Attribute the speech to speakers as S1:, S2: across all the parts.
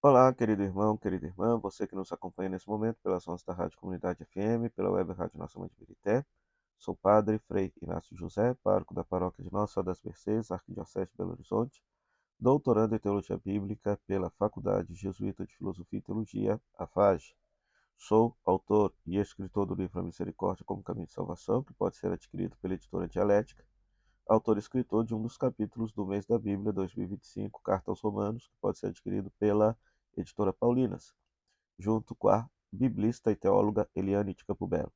S1: Olá, querido irmão, querida irmã, você que nos acompanha nesse momento pelas ondas da Rádio Comunidade FM, pela web Rádio Nossa Mãe de Birité. Sou padre Frei Inácio José, pároco da paróquia de Nossa Senhora das Mercês, Arquidiocese de Belo Horizonte, doutorando em Teologia Bíblica pela Faculdade Jesuíta de Filosofia e Teologia, a FAGE. Sou autor e escritor do livro A Misericórdia como Caminho de Salvação, que pode ser adquirido pela editora Dialética, autor e escritor de um dos capítulos do mês da Bíblia 2025, Carta aos Romanos, que pode ser adquirido pela editora Paulinas, junto com a biblista e teóloga Eliane de Campo Belo.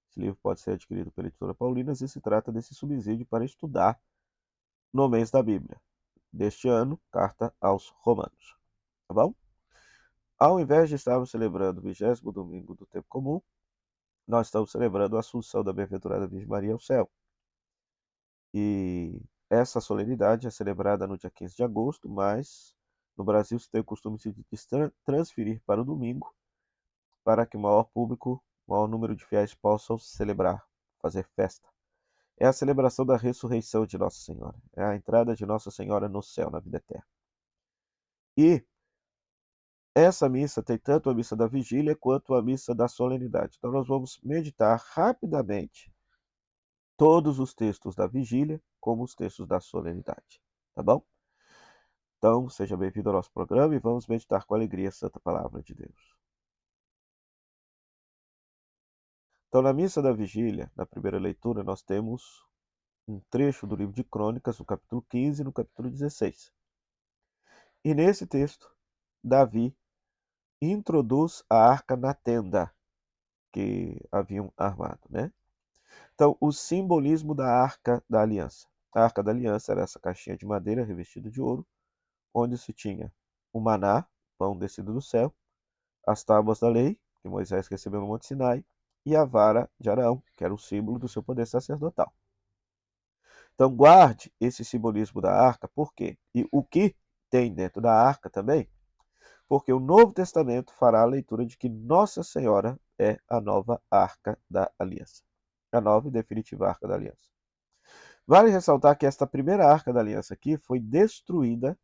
S1: Esse livro pode ser adquirido pela editora Paulinas e se trata desse subsídio para estudar no mês da Bíblia deste ano, Carta aos Romanos. Tá bom? Ao invés de estarmos celebrando o 20º domingo do tempo comum, nós estamos celebrando a Assunção da Bem-aventurada Virgem Maria ao céu. E essa solenidade é celebrada no dia 15 de agosto, mas no Brasil se tem o costume de transferir para o domingo, para que o maior público, o maior número de fiéis possam celebrar, fazer festa. É a celebração da ressurreição de Nossa Senhora, é a entrada de Nossa Senhora no céu, na vida eterna. E essa missa tem tanto a missa da vigília quanto a missa da solenidade. Então nós vamos meditar rapidamente todos os textos da vigília como os textos da solenidade, tá bom? Então, seja bem-vindo ao nosso programa e vamos meditar com alegria a Santa Palavra de Deus. Então, na missa da vigília, na primeira leitura, nós temos um trecho do livro de Crônicas, no capítulo 15 e no capítulo 16. E nesse texto, Davi introduz a arca na tenda que haviam armado, né? Então, o simbolismo da Arca da Aliança. A Arca da Aliança era essa caixinha de madeira revestida de ouro, onde se tinha o maná, pão descido do céu, as tábuas da lei, que Moisés recebeu no Monte Sinai, e a vara de Arão, que era o símbolo do seu poder sacerdotal. Então, guarde esse simbolismo da arca, por quê? E o que tem dentro da arca também? Porque o Novo Testamento fará a leitura de que Nossa Senhora é a nova arca da aliança, a nova e definitiva arca da aliança. Vale ressaltar que esta primeira arca da aliança aqui foi destruída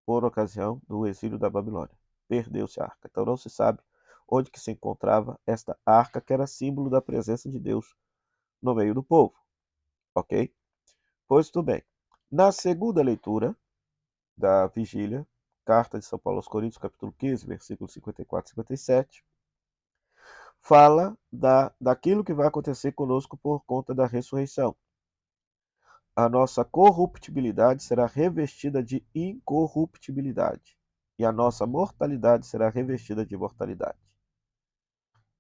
S1: por ocasião do exílio da Babilônia. Perdeu-se a arca. Então não se sabe onde que se encontrava esta arca, que era símbolo da presença de Deus no meio do povo. Ok? Pois tudo bem. Na segunda leitura da vigília, carta de São Paulo aos Coríntios, capítulo 15, versículos 54 e 57, fala daquilo que vai acontecer conosco por conta da ressurreição. A nossa corruptibilidade será revestida de incorruptibilidade, e a nossa mortalidade será revestida de imortalidade.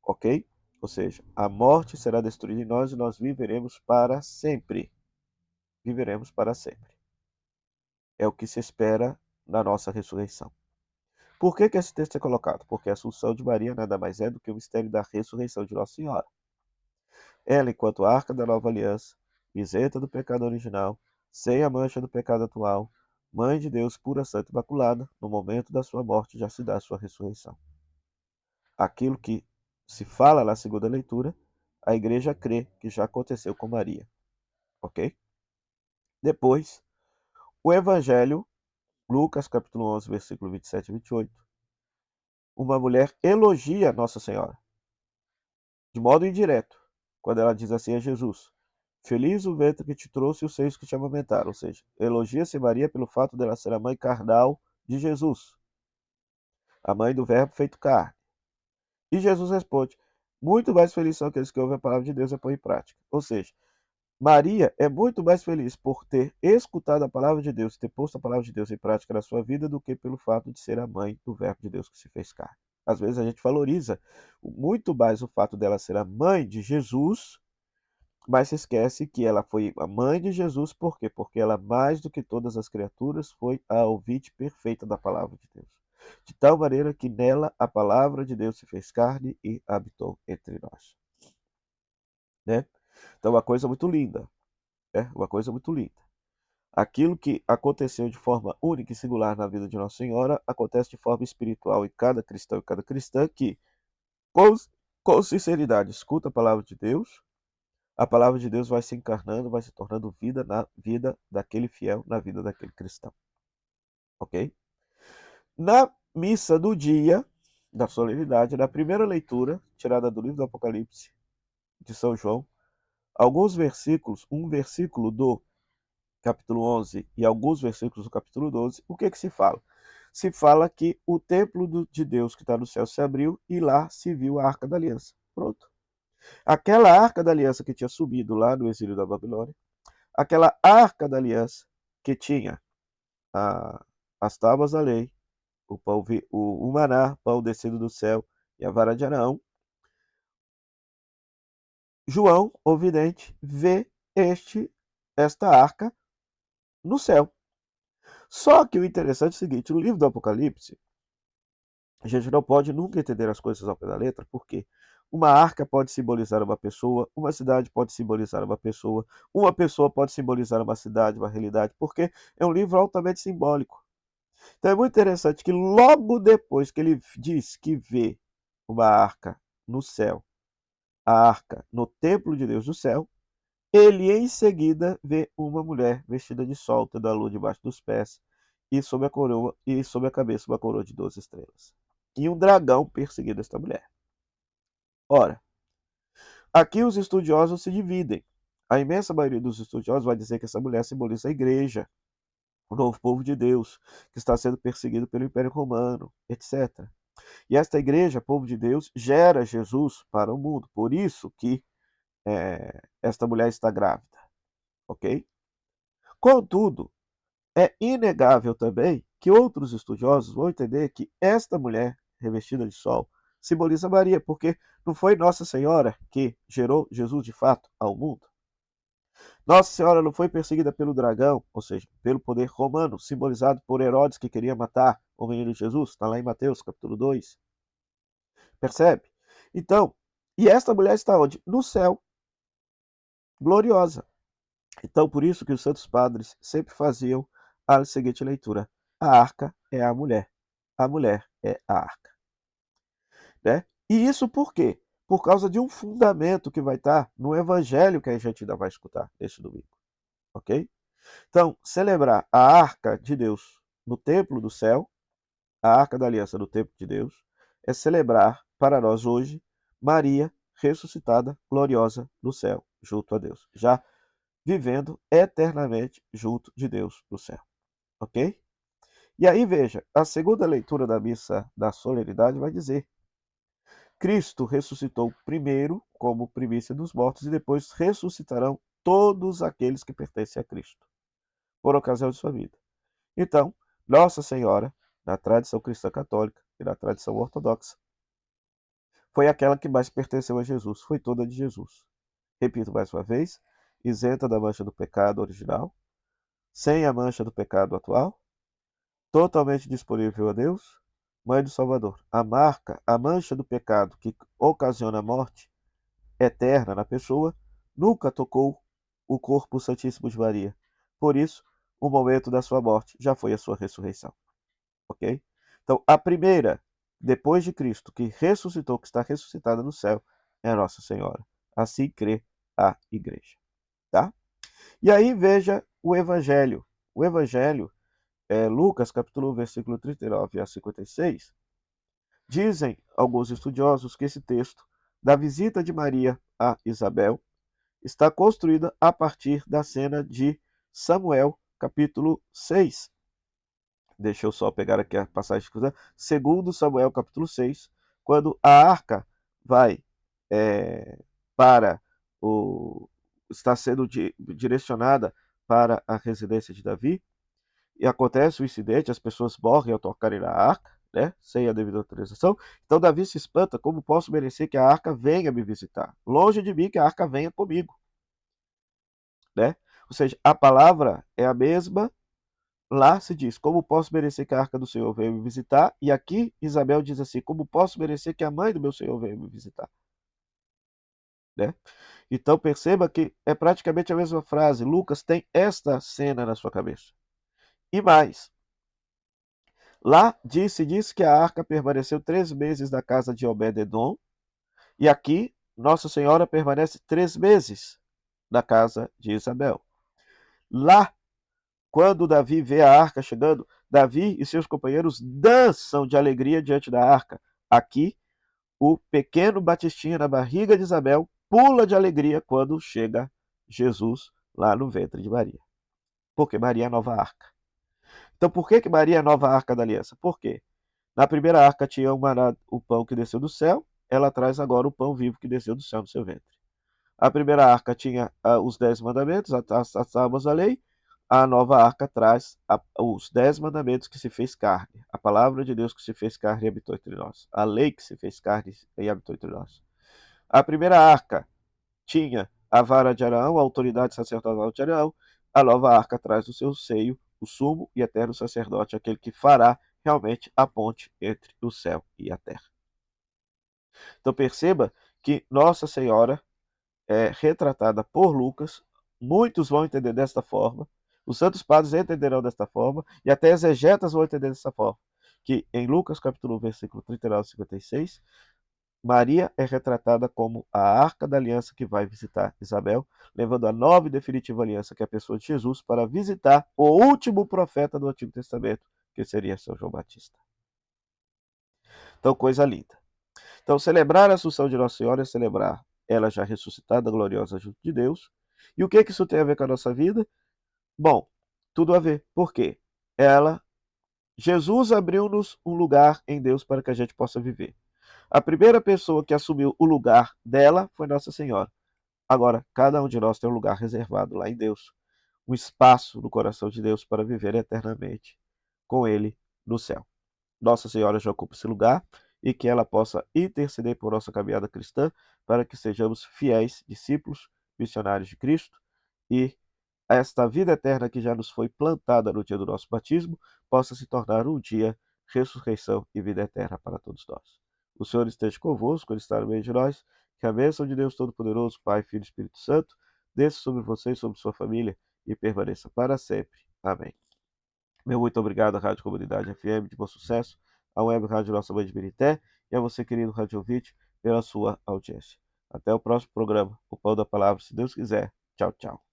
S1: Ok? Ou seja, a morte será destruída em nós e nós viveremos para sempre. Viveremos para sempre. É o que se espera na nossa ressurreição. Por que esse texto é colocado? Porque a Assunção de Maria nada mais é do que o mistério da ressurreição de Nossa Senhora. Ela, enquanto arca da nova aliança, isenta do pecado original, sem a mancha do pecado atual, Mãe de Deus pura, santa e imaculada, no momento da sua morte já se dá a sua ressurreição. Aquilo que se fala na segunda leitura, a igreja crê que já aconteceu com Maria. Ok? Depois, o Evangelho, Lucas capítulo 11, versículo 27 e 28. Uma mulher elogia Nossa Senhora, de modo indireto, quando ela diz assim a Jesus: Feliz o ventre que te trouxe e os seios que te amamentaram. Ou seja, elogia-se Maria pelo fato dela ser a mãe carnal de Jesus, a mãe do Verbo feito carne. E Jesus responde: muito mais felizes são aqueles que ouvem a palavra de Deus e a põem em prática. Ou seja, Maria é muito mais feliz por ter escutado a palavra de Deus e ter posto a palavra de Deus em prática na sua vida do que pelo fato de ser a mãe do Verbo de Deus que se fez carne. Às vezes a gente valoriza muito mais o fato dela ser a mãe de Jesus, mas se esquece que ela foi a mãe de Jesus, por quê? Porque ela, mais do que todas as criaturas, foi a ouvinte perfeita da palavra de Deus. De tal maneira que nela a palavra de Deus se fez carne e habitou entre nós. Né? Então, uma coisa muito linda. Uma coisa muito linda. Aquilo que aconteceu de forma única e singular na vida de Nossa Senhora, acontece de forma espiritual em cada cristão e cada cristã que, com, com sinceridade, escuta a palavra de Deus. A palavra de Deus vai se encarnando, vai se tornando vida na vida daquele fiel, na vida daquele cristão. Ok? Na missa do dia da solenidade, da primeira leitura, tirada do livro do Apocalipse de São João, alguns versículos, um versículo do capítulo 11 e alguns versículos do capítulo 12, o que se fala? Se fala que o templo de Deus que está no céu se abriu e lá se viu a Arca da Aliança. Pronto. Aquela Arca da Aliança que tinha subido lá no exílio da Babilônia, aquela Arca da Aliança que tinha as tábuas da lei, o maná, pão descido do céu e a vara de Arão, João, o vidente, vê esta arca no céu. Só que o interessante é o seguinte, no livro do Apocalipse, a gente não pode nunca entender as coisas ao pé da letra, porque uma arca pode simbolizar uma pessoa, uma cidade pode simbolizar uma pessoa pode simbolizar uma cidade, uma realidade, porque é um livro altamente simbólico. Então é muito interessante que logo depois que ele diz que vê uma arca no céu, a arca no templo de Deus do céu, ele em seguida vê uma mulher vestida de sol, tendo a lua debaixo dos pés, e sob a cabeça uma coroa de 12 estrelas. E um dragão perseguindo esta mulher. Ora, aqui os estudiosos se dividem. A imensa maioria dos estudiosos vai dizer que essa mulher simboliza a igreja, o novo povo de Deus, que está sendo perseguido pelo Império Romano, etc. E esta igreja, povo de Deus, gera Jesus para o mundo. Por isso que esta mulher está grávida, ok? Contudo, é inegável também que outros estudiosos vão entender que esta mulher revestida de sol simboliza Maria, porque não foi Nossa Senhora que gerou Jesus de fato ao mundo. Nossa Senhora não foi perseguida pelo dragão, ou seja, pelo poder romano, simbolizado por Herodes que queria matar o menino Jesus, está lá em Mateus capítulo 2. Percebe? Então, e esta mulher está onde? No céu, gloriosa. Então, por isso que os santos padres sempre faziam a seguinte leitura: a arca é a mulher é a arca. Né? E isso por quê? Por causa de um fundamento que vai estar no evangelho que a gente ainda vai escutar neste domingo. Ok? Então, celebrar a arca de Deus no templo do céu, a arca da aliança no templo de Deus, é celebrar para nós hoje Maria ressuscitada, gloriosa no céu, junto a Deus. Já vivendo eternamente junto de Deus no céu. Ok? E aí veja, a segunda leitura da missa da solenidade vai dizer: Cristo ressuscitou primeiro como primícia dos mortos e depois ressuscitarão todos aqueles que pertencem a Cristo, por ocasião de sua vida. Então, Nossa Senhora, na tradição cristã católica e na tradição ortodoxa, foi aquela que mais pertenceu a Jesus, foi toda de Jesus. Repito mais uma vez, isenta da mancha do pecado original, sem a mancha do pecado atual, totalmente disponível a Deus, Mãe do Salvador. A mancha do pecado que ocasiona a morte eterna na pessoa, nunca tocou o corpo santíssimo de Maria. Por isso, o momento da sua morte já foi a sua ressurreição. Ok? Então, a primeira, depois de Cristo, que ressuscitou, que está ressuscitada no céu, é a Nossa Senhora. Assim crê a igreja. Tá? E aí veja o Evangelho. O Evangelho Lucas, capítulo 1, versículo 39 a 56, dizem alguns estudiosos que esse texto da visita de Maria a Isabel está construída a partir da cena de Samuel, capítulo 6. Deixa eu só pegar aqui a passagem. Segundo Samuel, capítulo 6, quando a arca vai para o... está sendo direcionada para a residência de Davi, e acontece o incidente, as pessoas morrem ao tocarem na arca, né, sem a devida autorização. Então Davi se espanta: como posso merecer que a arca venha me visitar? Longe de mim que a arca venha comigo. Né? Ou seja, a palavra é a mesma. Lá se diz: como posso merecer que a arca do Senhor venha me visitar? E aqui Isabel diz assim: como posso merecer que a mãe do meu Senhor venha me visitar? Né? Então perceba que é praticamente a mesma frase. Lucas tem esta cena na sua cabeça. E mais, lá diz que a arca permaneceu 3 meses na casa de Obed-edom, e aqui Nossa Senhora permanece 3 meses na casa de Isabel. Lá, quando Davi vê a arca chegando, Davi e seus companheiros dançam de alegria diante da arca. Aqui, o pequeno Batistinha na barriga de Isabel pula de alegria quando chega Jesus lá no ventre de Maria. Porque Maria é a nova arca. Então, por que Maria é a nova arca da aliança? Por quê? Na primeira arca tinha o pão que desceu do céu, ela traz agora o pão vivo que desceu do céu no seu ventre. A primeira arca tinha os 10 mandamentos, as tábuas da lei. A nova arca traz os 10 mandamentos que se fez carne. A palavra de Deus que se fez carne e habitou entre nós. A lei que se fez carne e habitou entre nós. A primeira arca tinha a vara de Arão, a autoridade sacerdotal de Arão. A nova arca traz no seu seio o sumo e eterno sacerdote, aquele que fará realmente a ponte entre o céu e a terra. Então perceba que Nossa Senhora é retratada por Lucas, muitos vão entender desta forma, os santos padres entenderão desta forma, e até exegetas vão entender desta forma, que em Lucas capítulo 1, versículo 39 e 56, Maria é retratada como a arca da aliança que vai visitar Isabel, levando a nova e definitiva aliança, que é a pessoa de Jesus, para visitar o último profeta do Antigo Testamento, que seria São João Batista. Então, coisa linda. Então, celebrar a Assunção de Nossa Senhora é celebrar ela já ressuscitada, gloriosa junto de Deus. E o que isso tem a ver com a nossa vida? Bom, tudo a ver. Por quê? Jesus abriu-nos um lugar em Deus para que a gente possa viver. A primeira pessoa que assumiu o lugar dela foi Nossa Senhora. Agora, cada um de nós tem um lugar reservado lá em Deus, um espaço no coração de Deus para viver eternamente com Ele no céu. Nossa Senhora já ocupa esse lugar e que ela possa interceder por nossa caminhada cristã para que sejamos fiéis discípulos, missionários de Cristo e esta vida eterna que já nos foi plantada no dia do nosso batismo possa se tornar um dia ressurreição e vida eterna para todos nós. O Senhor esteja convosco, Ele está no meio de nós. Que a bênção de Deus Todo-Poderoso, Pai, Filho e Espírito Santo, desça sobre você e sobre sua família e permaneça para sempre. Amém. Meu muito obrigado à Rádio Comunidade FM de bom sucesso, à Web Rádio Nossa Mãe de Birité e a você, querido Rádio Ouvinte, pela sua audiência. Até o próximo programa, o Pão da Palavra, se Deus quiser. Tchau, tchau.